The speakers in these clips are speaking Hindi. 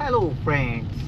हेलो फ्रेंड्स,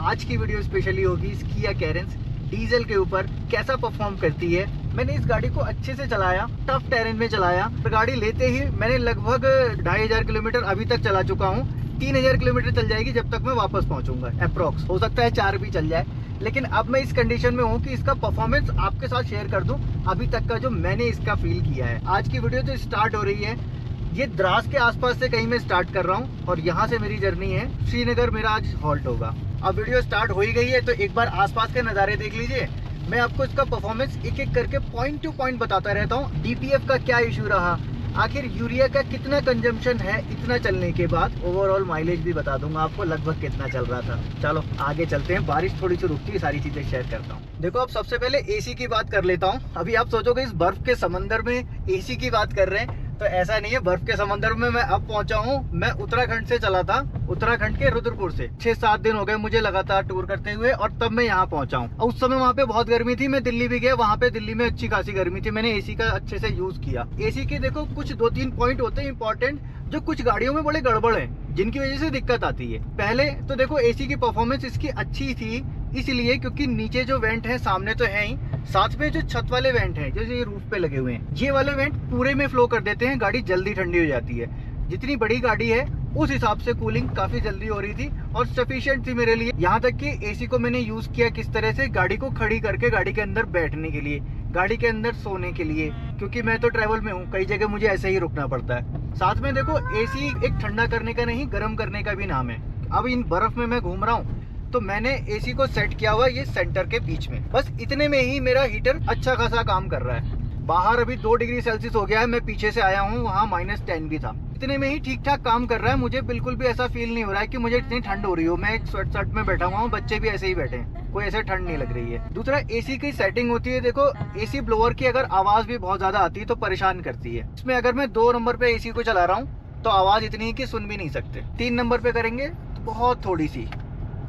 आज की वीडियो स्पेशली होगी इस किया कैरेंस डीजल के ऊपर कैसा परफॉर्म करती है। मैंने इस गाड़ी को अच्छे से चलाया, टफ टेरेन में चलाया। गाड़ी लेते ही मैंने लगभग 2500 किलोमीटर अभी तक चला चुका हूँ। 3000 किलोमीटर चल जाएगी जब तक मैं वापस पहुंचूंगा अप्रोक्स। हो सकता है 4 भी चल जाए, लेकिन अब मैं इस कंडीशन में हूँ कि इसका परफॉर्मेंस आपके साथ शेयर कर दूं अभी तक का जो मैंने इसका फील किया है। आज की वीडियो जो स्टार्ट हो रही है ये द्रास के आसपास से कहीं मैं स्टार्ट कर रहा हूँ और यहाँ से मेरी जर्नी है श्रीनगर। मेरा आज हॉल्ट होगा। अब वीडियो स्टार्ट हो ही गई है तो एक बार आसपास के नज़ारे देख लीजिए। मैं आपको इसका परफॉर्मेंस एक एक करके पॉइंट टू पॉइंट बताता रहता हूँ। डीपीएफ का क्या इशू रहा, आखिर यूरिया का कितना कंजम्पशन है इतना चलने के बाद, ओवरऑल माइलेज भी बता दूंगा आपको लगभग कितना चल रहा था। चलो आगे चलते हैं। बारिश थोड़ी सी रुकती है, सारी चीजें शेयर करता हूँ। देखो अब सबसे पहले एसी की बात कर लेता हूँ। अभी आप सोचोगे इस बर्फ के समंदर में एसी की बात कर रहे हैं, तो ऐसा नहीं है। बर्फ के समंदर में मैं अब पहुंचा हूँ। मैं उत्तराखंड से चला था, उत्तराखंड के रुद्रपुर से। 6-7 दिन हो गए मुझे लगातार टूर करते हुए और तब मैं यहाँ पहुंचा हूँ। उस समय वहाँ पे बहुत गर्मी थी। मैं दिल्ली भी गया, वहाँ पे दिल्ली में अच्छी खासी गर्मी थी। मैंने एसी का अच्छे से यूज किया। एसी के देखो कुछ 2-3 पॉइंट होते हैं इंपॉर्टेंट, जो कुछ गाड़ियों में बड़े गड़बड़ है, जिनकी वजह से दिक्कत आती है। पहले तो देखो एसी की परफॉर्मेंस इसकी अच्छी थी इसलिए क्योंकि नीचे जो वेंट है सामने तो है ही, साथ में जो छत वाले वेंट हैं जो ये रूफ पे लगे हुए हैं, ये वाले वेंट पूरे में फ्लो कर देते हैं। गाड़ी जल्दी ठंडी हो जाती है। जितनी बड़ी गाड़ी है उस हिसाब से कूलिंग काफी जल्दी हो रही थी और सफिशिएंट थी मेरे लिए। यहाँ तक कि एसी को मैंने यूज किया किस तरह से, गाड़ी को खड़ी करके गाड़ी के अंदर बैठने के लिए, गाड़ी के अंदर सोने के लिए, क्योंकि मैं तो ट्रैवल में हूँ, कई जगह मुझे ऐसे ही रुकना पड़ता है। साथ में देखो एसी एक ठंडा करने का नहीं, गर्म करने का भी नाम है। अब इन बर्फ में मैं घूम रहा हूँ तो मैंने एसी को सेट किया हुआ ये सेंटर के बीच में। बस इतने में ही मेरा हीटर अच्छा खासा काम कर रहा है। बाहर अभी 2 डिग्री सेल्सियस हो गया है, मैं पीछे से आया हूँ, वहाँ -10 भी था। इतने में ही ठीक ठाक काम कर रहा है। मुझे बिल्कुल भी ऐसा फील नहीं हो रहा है कि मुझे इतनी ठंड हो रही हो। मैं एक स्वेट शर्ट में बैठा हुआ हूँ, बच्चे भी ऐसे ही बैठे हैं, कोई ऐसे ठंड नहीं लग रही है। दूसरा एसी की सेटिंग होती है। देखो एसी ब्लोअर की अगर आवाज भी बहुत ज्यादा आती है तो परेशान करती है। इसमें अगर मैं 2 नंबर पे एसी को चला रहा हूँ तो आवाज इतनी है कि सुन भी नहीं सकते। 3 नंबर पे करेंगे तो बहुत थोड़ी सी,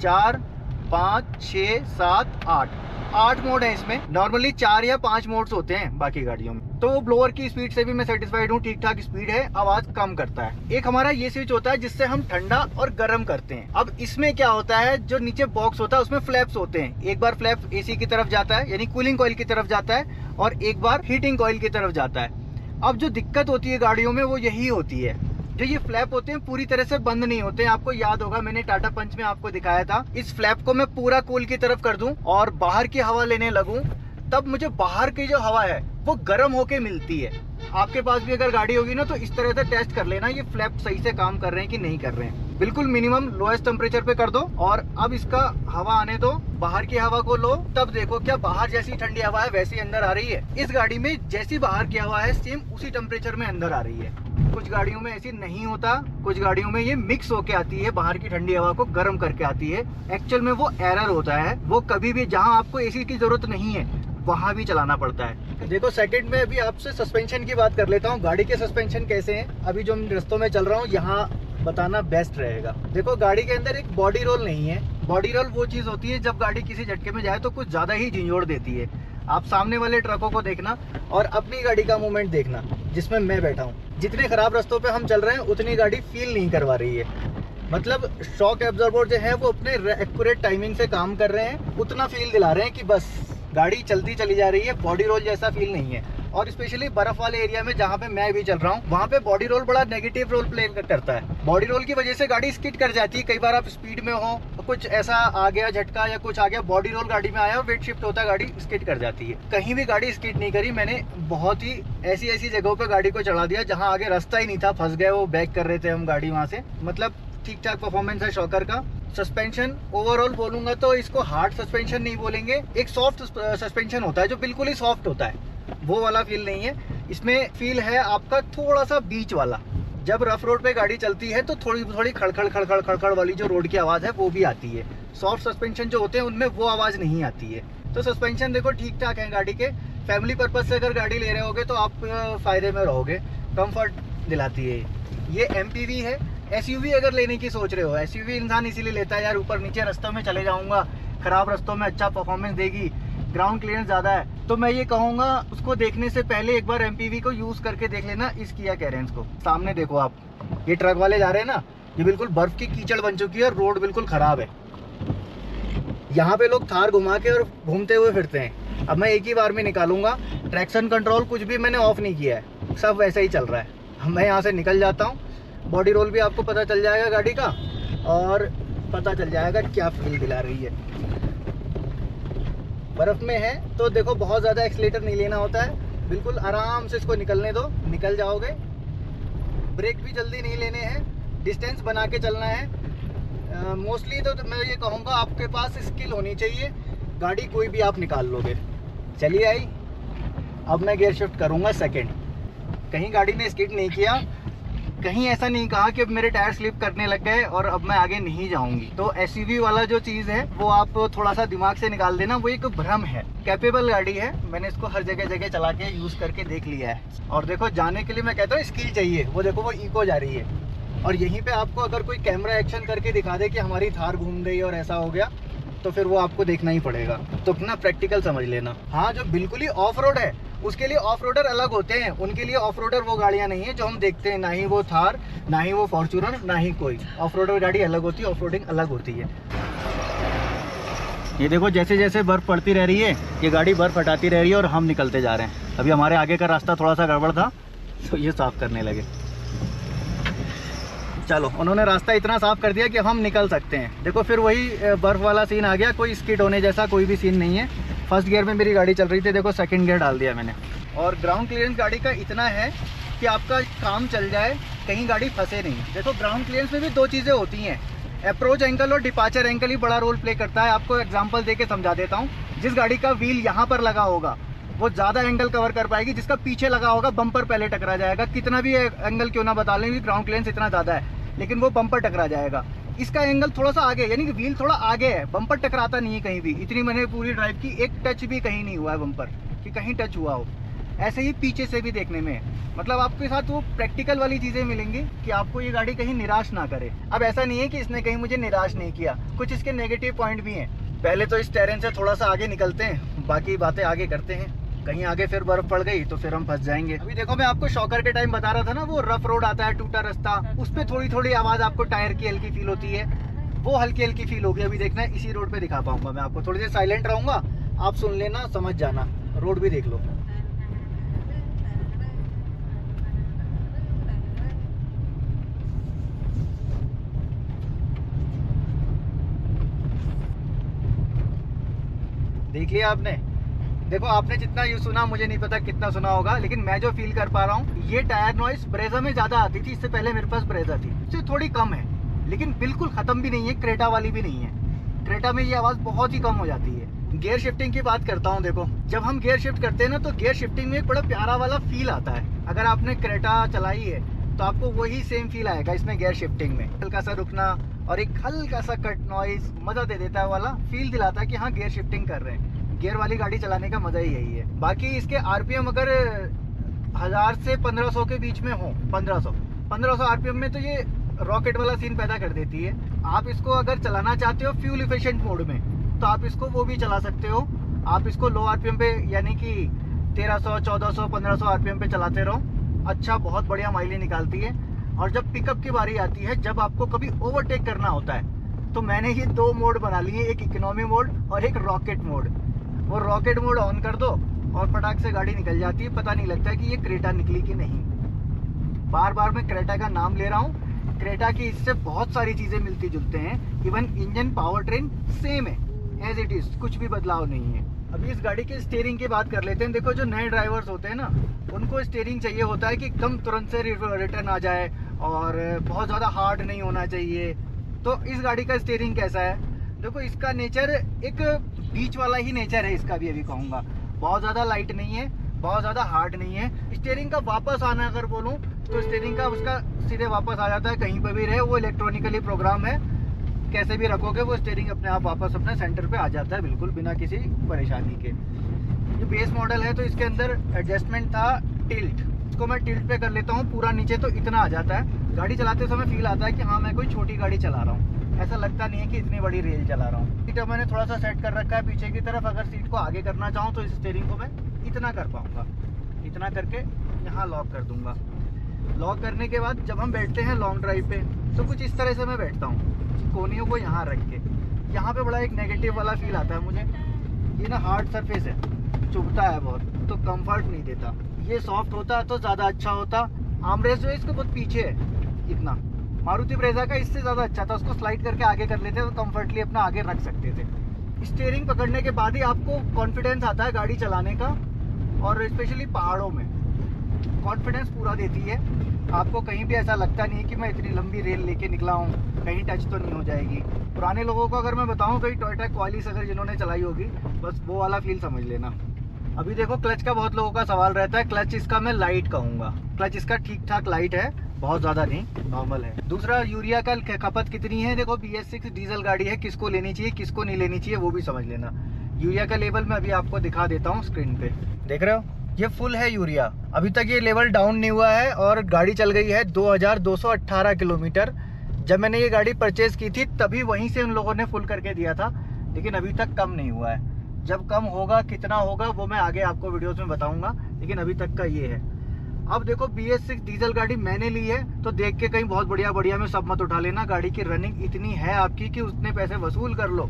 4, 5, 6, 7, 8 मोड है इसमें। नॉर्मली 4 या 5 मोड्स होते हैं बाकी गाड़ियों में। तो ब्लोअर की स्पीड से भी मैं सेटिस्फाइड हूँ, ठीक ठाक स्पीड है, आवाज कम करता है। एक हमारा ये स्विच होता है जिससे हम ठंडा और गर्म करते हैं। अब इसमें क्या होता है, जो नीचे बॉक्स होता है उसमें फ्लैप्स होते हैं। एक बार फ्लैप एसी की तरफ जाता है यानी कूलिंग कॉइल की तरफ जाता है और एक बार हीटिंग कॉइल की तरफ जाता है। अब जो दिक्कत होती है गाड़ियों में वो यही होती है, जो ये फ्लैप होते हैं पूरी तरह से बंद नहीं होते हैं। आपको याद होगा मैंने टाटा पंच में आपको दिखाया था। इस फ्लैप को मैं पूरा कूल की तरफ कर दूं और बाहर की हवा लेने लगूं, तब मुझे बाहर की जो हवा है वो गर्म होके मिलती है। आपके पास भी अगर गाड़ी होगी ना तो इस तरह से टेस्ट कर लेना ये फ्लैप सही से काम कर रहे हैं कि नहीं कर रहे हैं। बिल्कुल मिनिमम लोएस्ट टेम्परेचर पे कर दो और अब इसका हवा आने दो, बाहर की हवा को लो, तब देखो क्या बाहर जैसी ठंडी हवा है वैसी अंदर आ रही है। इस गाड़ी में जैसी बाहर की हवा है सेम उसी टेम्परेचर में अंदर आ रही है। कुछ गाड़ियों में ऐसी नहीं होता, कुछ गाड़ियों में ये मिक्स होके आती है, बाहर की ठंडी हवा को गर्म करके आती है। एक्चुअल में वो एरर होता है। वो कभी भी जहां आपको एसी की जरूरत नहीं है वहां भी चलाना पड़ता है। देखो सेकंड में अभी आपसे सस्पेंशन की बात कर लेता हूँ। गाड़ी के सस्पेंशन कैसे हैं अभी जो रस्तों में चल रहा हूँ यहाँ बताना बेस्ट रहेगा। देखो गाड़ी के अंदर एक बॉडी रोल नहीं है। बॉडी रोल वो चीज होती है जब गाड़ी किसी झटके में जाए तो कुछ ज्यादा ही झिंझोड़ देती है। आप सामने वाले ट्रकों को देखना और अपनी गाड़ी का मूवमेंट देखना जिसमें मैं बैठा हूँ। जितने खराब रास्तों पे हम चल रहे हैं उतनी गाड़ी फील नहीं करवा रही है। मतलब शॉक एब्जॉर्बर जो है वो अपने एक्यूरेट टाइमिंग से काम कर रहे हैं, उतना फील दिला रहे हैं कि बस गाड़ी चलती चली जा रही है। बॉडी रोल जैसा फील नहीं है। और स्पेशली बर्फ वाले एरिया में जहाँ पे मैं भी चल रहा हूँ वहाँ पे बॉडी रोल बड़ा नेगेटिव रोल प्ले करता है। बॉडी रोल की वजह से गाड़ी स्किड कर जाती है। कई बार आप स्पीड में हो, कुछ ऐसा आ गया झटका या कुछ आ गया, बॉडी रोल गाड़ी में आया, वेट शिफ्ट होता है, गाड़ी स्किड कर जाती है। कहीं भी गाड़ी स्किड नहीं करी मैंने। बहुत ही ऐसी जगहों पे गाड़ी को चढ़ा दिया जहाँ आगे रास्ता ही नहीं था, फंस गए। वो बैक कर रहे थे हम गाड़ी वहाँ से। मतलब ठीक ठाक परफॉर्मेंस है शॉकर का। सस्पेंशन ओवरऑल बोलूंगा तो इसको हार्ड सस्पेंशन नहीं बोलेंगे, एक सॉफ्ट सस्पेंशन होता है जो बिल्कुल ही सॉफ्ट होता है, वो वाला फील नहीं है। इसमें फील है आपका थोड़ा सा बीच वाला। जब रफ रोड पे गाड़ी चलती है तो थोड़ी खड़खड़ वाली जो रोड की आवाज़ है वो भी आती है। सॉफ्ट सस्पेंशन जो होते हैं उनमें वो आवाज़ नहीं आती है। तो सस्पेंशन देखो ठीक ठाक है गाड़ी के। फैमिली पर्पज से अगर गाड़ी ले रहे होगे तो आप फायदे में रहोगे, कंफर्ट दिलाती है। ये MPV है। SUV अगर लेने की सोच रहे हो, SUV इंसान इसीलिए लेता है यार ऊपर नीचे रास्तों में चले जाऊंगा, खराब रास्तों में अच्छा परफॉर्मेंस देगी, ग्राउंड क्लियरेंस ज़्यादा है, तो मैं ये कहूँगा उसको देखने से पहले एक बार MPV को यूज़ करके देख लेना इस किया कैरेंस को। सामने देखो आप, ये ट्रक वाले जा रहे हैं ना, ये बिल्कुल बर्फ की कीचड़ बन चुकी है और रोड बिल्कुल ख़राब है। यहाँ पे लोग थार घुमा के और घूमते हुए फिरते हैं। अब मैं एक ही बार में निकालूंगा। ट्रैक्शन कंट्रोल कुछ भी मैंने ऑफ नहीं किया है, सब वैसे ही चल रहा है। मैं यहाँ से निकल जाता हूँ। बॉडी रोल भी आपको पता चल जाएगा गाड़ी का, और पता चल जाएगा क्या फील दिला रही है। बर्फ़ में है तो देखो बहुत ज़्यादा एक्सीलेटर नहीं लेना होता है, बिल्कुल आराम से इसको निकलने दो, निकल जाओगे। ब्रेक भी जल्दी नहीं लेने हैं, डिस्टेंस बना के चलना है। मोस्टली तो मैं ये कहूँगा आपके पास स्किल होनी चाहिए, गाड़ी कोई भी आप निकाल लोगे। चलिए आई, अब मैं गियर शिफ्ट करूँगा सेकंड। कहीं गाड़ी ने स्किड नहीं किया, कहीं ऐसा नहीं कहा कि अब मेरे टायर स्लिप करने लग गए और अब मैं आगे नहीं जाऊंगी। तो एसयूवी वाला जो चीज़ है वो आप थोड़ा सा दिमाग से निकाल देना, वो एक भ्रम है। कैपेबल गाड़ी है, मैंने इसको हर जगह जगह चला के यूज़ करके देख लिया है। और देखो जाने के लिए मैं कहता हूँ स्किल चाहिए, वो देखो वो इको जा रही है। और यहीं पे आपको अगर कोई कैमरा एक्शन करके दिखा दे कि हमारी थार घूम गई और ऐसा हो गया, तो फिर वो आपको देखना ही पड़ेगा। तो अपना प्रैक्टिकल समझ लेना। हाँ, जो बिल्कुल ही ऑफ रोड है उसके लिए ऑफ रोडर अलग होते हैं। उनके लिए ऑफ रोडर वो गाड़ियाँ नहीं है जो हम देखते हैं, ना ही वो थार, ना ही वो फॉर्च्यूनर, ना ही कोई। ऑफ रोडर गाड़ी अलग होती है, ऑफ रोडिंग अलग होती है। ये देखो जैसे जैसे बर्फ़ पड़ती रह रही है, ये गाड़ी बर्फ़ हटाती रह रही है और हम निकलते जा रहे हैं। अभी हमारे आगे का रास्ता थोड़ा सा गड़बड़ था तो ये साफ़ करने लगे। चलो, उन्होंने रास्ता इतना साफ़ कर दिया कि अब हम निकल सकते हैं। देखो फिर वही बर्फ़ वाला सीन आ गया, कोई स्किड होने जैसा कोई भी सीन नहीं है। फर्स्ट गियर में मेरी गाड़ी चल रही थी, देखो सेकंड गियर डाल दिया मैंने। और ग्राउंड क्लियरेंस गाड़ी का इतना है कि आपका काम चल जाए, कहीं गाड़ी फंसे नहीं। देखो ग्राउंड क्लियरेंस में भी दो चीज़ें होती हैं, अप्रोच एंगल और डिपार्चर एंगल ही बड़ा रोल प्ले करता है। आपको एग्जांपल देके समझा देता हूँ। जिस गाड़ी का व्हील यहाँ पर लगा होगा वो ज़्यादा एंगल कवर कर पाएगी, जिसका पीछे लगा होगा बम्पर पहले टकरा जाएगा। कितना भी एंगल क्यों ना बता लेंगे, ग्राउंड क्लियरेंस इतना ज़्यादा है, लेकिन वो बम्पर टकरा जाएगा। इसका एंगल थोड़ा सा आगे, यानी कि व्हील थोड़ा आगे है, बम्पर टकराता नहीं है कहीं भी। इतनी मैंने पूरी ड्राइव की, एक टच भी कहीं नहीं हुआ है बम्पर कि कहीं टच हुआ हो। ऐसे ही पीछे से भी देखने में, मतलब आपके साथ वो प्रैक्टिकल वाली चीज़ें मिलेंगी कि आपको ये गाड़ी कहीं निराश ना करे। अब ऐसा नहीं है कि इसने कहीं मुझे निराश नहीं किया, कुछ इसके नेगेटिव पॉइंट भी हैं। पहले तो इस टेरेन से थोड़ा सा आगे निकलते हैं, बाकी बातें आगे करते हैं। कहीं आगे फिर बर्फ पड़ गई तो फिर हम फंस जाएंगे। अभी देखो मैं आपको शॉकर के टाइम बता रहा था ना, वो रफ रोड आता है, टूटा रास्ता, उस पर थोड़ी थोड़ी आवाज़ आपको टायर की हल्की फील होती है, वो हल्की हल्की फील होगी। अभी देखना है इसी रोड पे दिखा पाऊंगा मैं आपको। थोड़ी देर साइलेंट रहूंगा, आप सुन लेना, समझ जाना, रोड भी देख लो। देख लिया आपने? देखो आपने जितना ये सुना, मुझे नहीं पता कितना सुना होगा, लेकिन मैं जो फील कर पा रहा हूँ, ये टायर नॉइस ब्रेजा में ज़्यादा आती थी। इससे पहले मेरे पास ब्रेजा थी, इससे थोड़ी कम है, लेकिन बिल्कुल ख़त्म भी नहीं है, क्रेटा वाली भी नहीं है। क्रेटा में ये आवाज़ बहुत ही कम हो जाती है। गियर शिफ्टिंग की बात करता हूँ। देखो जब हम गियर शिफ्ट करते हैं ना, तो गियर शिफ्टिंग में एक बड़ा प्यारा वाला फील आता है। अगर आपने क्रेटा चलाई है तो आपको वही सेम फील आएगा इसमें गियर शिफ्टिंग में। हल्का सा रुकना और एक हल्का सा कट नॉइस मज़ा दे देता है, वाला फील दिलाता है कि हाँ गियर शिफ्टिंग कर रहे हैं। गियर वाली गाड़ी चलाने का मज़ा ही यही है। बाकी इसके आरपीएम अगर 1000 से 1500 के बीच में हो, 1500 आरपीएम में, तो ये रॉकेट वाला सीन पैदा कर देती है। आप इसको अगर चलाना चाहते हो फ्यूल इफिशिएंट मोड में, तो आप इसको वो भी चला सकते हो। आप इसको लो आरपीएम पे, यानी कि 1300, 1400, 1500 आरपीएम पे चलाते रहो, अच्छा बहुत बढ़िया माइलेज निकालती है। और जब पिकअप की बारी आती है, जब आपको कभी ओवरटेक करना होता है, तो मैंने ये दो मोड बना लिए, एक इकोनॉमी मोड और एक रॉकेट मोड। वो रॉकेट मोड ऑन कर दो और फटाक से गाड़ी निकल जाती है, पता नहीं लगता है कि ये क्रेटा निकली कि नहीं। बार बार मैं क्रेटा का नाम ले रहा हूँ। क्रेटा की इससे बहुत सारी चीज़ें मिलती जुलते हैं, even engine power train same है, एज इट इज़, कुछ भी बदलाव नहीं है। अभी इस गाड़ी के स्टीयरिंग की बात कर लेते हैं। देखो जो नए ड्राइवर्स होते हैं ना, उनको स्टीयरिंग चाहिए होता है कि एकदम तुरंत से रिटर्न आ जाए और बहुत ज़्यादा हार्ड नहीं होना चाहिए। तो इस गाड़ी का स्टीयरिंग कैसा है? देखो इसका नेचर एक बीच वाला ही नेचर है इसका भी, अभी कहूँगा। बहुत ज़्यादा लाइट नहीं है, बहुत ज़्यादा हार्ड नहीं है। स्टीयरिंग का वापस आना अगर बोलूँ तो स्टीयरिंग का उसका सीधे वापस आ जाता है, कहीं पर भी रहे, वो इलेक्ट्रॉनिकली प्रोग्राम है। कैसे भी रखोगे वो स्टीयरिंग अपने आप वापस अपने सेंटर पे आ जाता है, बिल्कुल बिना किसी परेशानी के। ये बेस मॉडल है तो इसके अंदर एडजस्टमेंट था टिल्ट, इसको मैं टिल्ट पे कर लेता हूँ पूरा, नीचे तो इतना आ जाता है। गाड़ी चलाते समय फील आता है कि हाँ मैं कोई छोटी गाड़ी चला रहा हूँ, ऐसा लगता नहीं है कि इतनी बड़ी रेल चला रहा हूँ। सीट मैंने थोड़ा सा सेट कर रखा है पीछे की तरफ, अगर सीट को आगे करना चाहूँ तो इस स्टीयरिंग को मैं इतना कर पाऊँगा, इतना करके यहाँ लॉक कर दूँगा। लॉक करने के बाद जब हम बैठते हैं लॉन्ग ड्राइव पे, तो कुछ इस तरह से मैं बैठता हूँ, कोनियों को यहाँ रख के। यहाँ पे बड़ा एक नेगेटिव वाला फील आता है मुझे, ये ना हार्ड सरफेस है, चुभता है बहुत, तो कंफर्ट नहीं देता। ये सॉफ्ट होता तो ज़्यादा अच्छा होता। आर्मरेस्ट जो है इसको बहुत पीछे है इतना, मारुति ब्रेजा का इससे ज़्यादा अच्छा था, उसको स्लाइड करके आगे कर लेते तो कंफर्टली अपना आगे रख सकते थे। स्टीयरिंग पकड़ने के बाद ही आपको कॉन्फिडेंस आता है गाड़ी चलाने का, और स्पेशली पहाड़ों में कॉन्फिडेंस पूरा देती है आपको। कहीं भी ऐसा लगता नहीं है कि मैं इतनी लंबी रेल लेके निकला हूँ, कहीं टच तो नहीं हो जाएगी। पुराने लोगों को अगर मैं बताऊँ कहीं टोयोटा क्वालिस अगर जिन्होंने चलाई होगी, बस वो वाला फील समझ लेना। अभी देखो क्लच का बहुत लोगों का सवाल रहता है, क्लच इसका मैं लाइट कहूँगा। क्लच इसका ठीक ठाक लाइट है, बहुत ज़्यादा नहीं, नॉर्मल है। दूसरा, यूरिया का खपत कितनी है, देखो BS6 डीजल गाड़ी है, किसको लेनी चाहिए किसको नहीं लेनी चाहिए वो भी समझ लेना। यूरिया का लेवल मैं अभी आपको दिखा देता हूँ स्क्रीन पे, देख रहे हो ये फुल है यूरिया। अभी तक ये लेवल डाउन नहीं हुआ है और गाड़ी चल गई है 2218 किलोमीटर। जब मैंने ये गाड़ी परचेज़ की थी तभी वहीं से उन लोगों ने फुल करके दिया था, लेकिन अभी तक कम नहीं हुआ है। जब कम होगा कितना होगा वो मैं आगे आपको वीडियोस में बताऊंगा, लेकिन अभी तक का ये है। अब देखो BS6 डीजल गाड़ी मैंने ली है तो देख के कहीं बहुत बढ़िया में सब मत उठा लेना। गाड़ी की रनिंग इतनी है आपकी कि उतने पैसे वसूल कर लो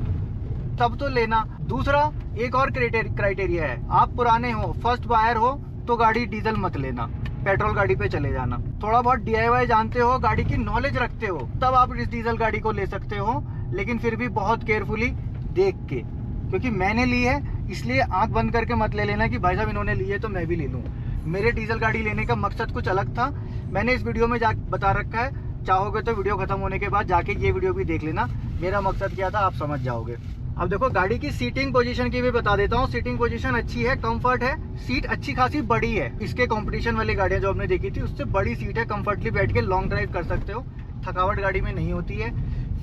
तब तो लेना। दूसरा, एक और क्राइटेरिया है, आप पुराने हो, फर्स्ट बायर हो तो गाड़ी डीजल मत लेना, पेट्रोल गाड़ी पे चले जाना। थोड़ा बहुत DIY जानते हो, गाड़ी की नॉलेज रखते हो, तब आप इस डीजल गाड़ी को ले सकते हो, लेकिन फिर भी बहुत केयरफुली देख के, क्योंकि मैंने ली है इसलिए आंख बंद करके मत ले लेना कि भाई साहब इन्होंने ली है तो मैं भी ले लूँ। मेरे डीजल गाड़ी लेने का मकसद कुछ अलग था, मैंने इस वीडियो में जा बता रखा है, चाहोगे तो वीडियो खत्म होने के बाद जाके ये वीडियो भी देख लेना मेरा मकसद क्या था, आप समझ जाओगे। अब देखो गाड़ी की सीटिंग पोजीशन की भी बता देता हूँ। सीटिंग पोजीशन अच्छी है, कंफर्ट है, सीट अच्छी खासी बड़ी है। इसके कंपटीशन वाली गाड़ियाँ जो हमने देखी थी उससे बड़ी सीट है, कंफर्टली बैठ के लॉन्ग ड्राइव कर सकते हो, थकावट गाड़ी में नहीं होती है।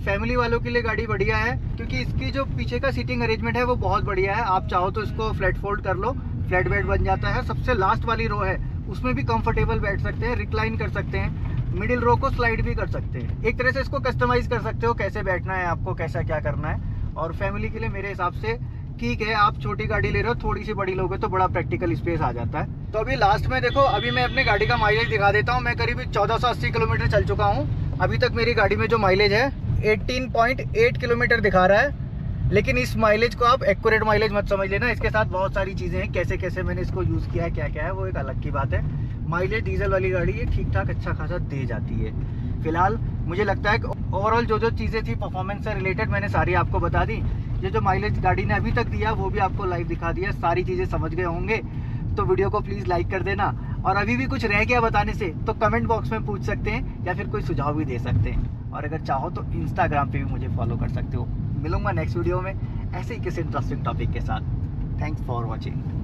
फैमिली वालों के लिए गाड़ी बढ़िया है क्योंकि इसकी जो पीछे का सीटिंग अरेंजमेंट है वो बहुत बढ़िया है। आप चाहो तो इसको फ्लैट फोल्ड कर लो, फ्लैट बेड बन जाता है। सबसे लास्ट वाली रो है उसमें भी कंफर्टेबल बैठ सकते हैं, रिक्लाइन कर सकते हैं, मिडिल रो को स्लाइड भी कर सकते हैं। एक तरह से इसको कस्टमाइज कर सकते हो, कैसे बैठना है आपको, कैसा क्या करना है। और फैमिली के लिए मेरे हिसाब से ठीक है, आप छोटी गाड़ी ले रहे हो, थोड़ी सी बड़ी लोगे तो बड़ा प्रैक्टिकल स्पेस आ जाता है। तो अभी लास्ट में देखो, अभी मैं अपनी गाड़ी का माइलेज दिखा देता हूँ। मैं करीब 1480 किलोमीटर चल चुका हूँ। अभी तक मेरी गाड़ी में जो माइलेज है 18.8 किलोमीटर दिखा रहा है, लेकिन इस माइलेज को आप एक्यूरेट माइलेज मत समझ लेना, इसके साथ बहुत सारी चीज़ें हैं, कैसे कैसे मैंने इसको यूज़ किया है, क्या क्या है, वो एक अलग की बात है। माइलेज डीजल वाली गाड़ी ये ठीक ठाक अच्छा खासा दे जाती है। फिलहाल मुझे लगता है कि ओवरऑल जो चीज़ें थी परफॉर्मेंस से रिलेटेड मैंने सारी आपको बता दी। ये जो माइलेज गाड़ी ने अभी तक दिया वो भी आपको लाइव दिखा दिया, सारी चीज़ें समझ गए होंगे। तो वीडियो को प्लीज़ लाइक कर देना, और अभी भी कुछ रह गया बताने से तो कमेंट बॉक्स में पूछ सकते हैं या फिर कोई सुझाव भी दे सकते हैं। और अगर चाहो तो इंस्टाग्राम पे भी मुझे फॉलो कर सकते हो। मिलूंगा नेक्स्ट वीडियो में ऐसे ही किसी इंटरेस्टिंग टॉपिक के साथ। Thanks for watching.